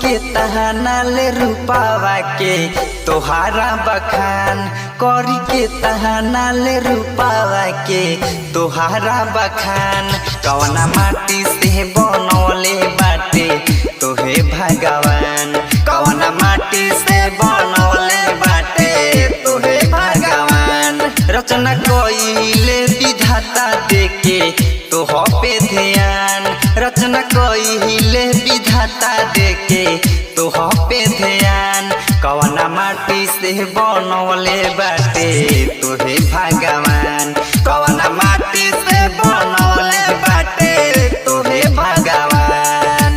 तहानाले रूपावा के तोहारा बखान करी के तहानाले रूपावा के तोहारा बखान कवना माटी से बनौले बाटे तोहे भगवान कवना माटी से बनौले बाटे तोहे भगवान रचना कइले विधाता देके तोह पे ध्यान रचना कइले विधाता देके तोह पे ध्यान कवना माटी से बनौले बाटे तोहे भगवान कवना माटी से बनौले बाटे तोहे भगवान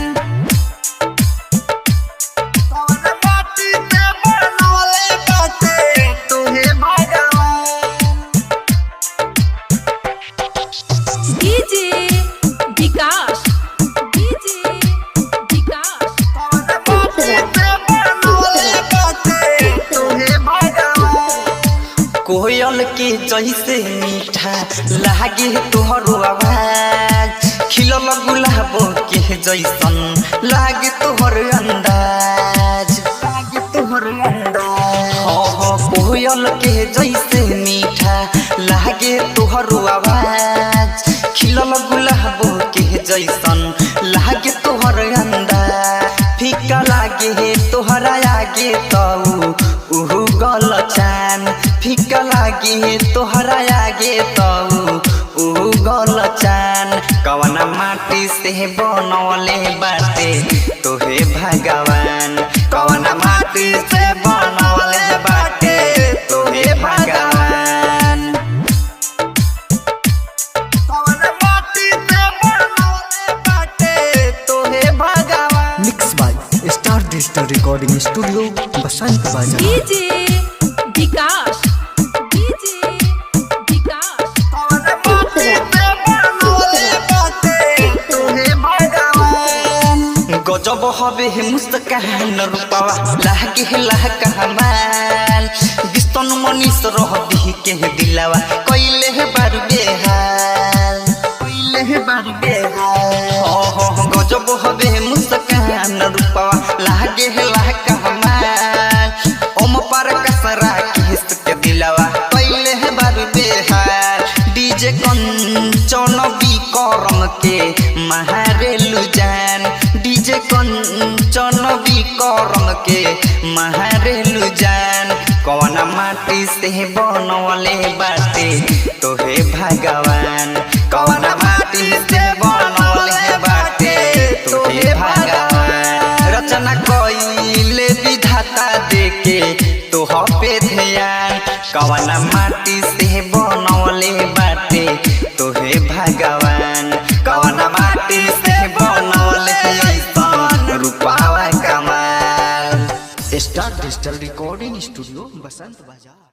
कवना माटी से बनौले बाटे तोहे भगवान डीजे विकास कोयल के जैसे मीठा लागे तोहरो आवाज खिलल गुलाब के जैसन लागे तोहर अंदाज कोयल के जैसे मीठा लागे तोहरो आवाज खिलल गुलाब के जैसन लागे तोहर अंदाज फीका लागे तोहरा आगे तऊ उहु गल चान फीका लागे तोहरा आगे तऊ उहु गल चान कवना माटी से बनौले बाटे तोहे भगवान कवना माटी से बनौले बाटे तोहे भगवान कवना माटी से बनौले बाटे तोहे भगवान mix by Star Digital recording studio Basant Bazar DJ विकास गजब हबे मुस्कान रूपावा लागे लाका हमाल बिस्तन मनीष रहबी के दिलावा कइले हे बार बेहाल हो गजब हबे मुस्कान रूपावा लागे लाका हमाल ओम पर कसरा के दिलावा कइले हे बार बेहाल डीजे कंचन विक्रम के महारेलु जान डीजे कंचन विक्रम के महारेलु जान कवना माटी से बनौले बाटे तोहे भगवान कवना माटी से बनौले बाटे तोहे भगवान रचना कइले विधाता देके तोह पे ध्यान कवना माटी से बनौले बाटे तोहे भगवान कवना माटी से बनौले रूपावा कमाल star Digital recording studio Basant बाजार।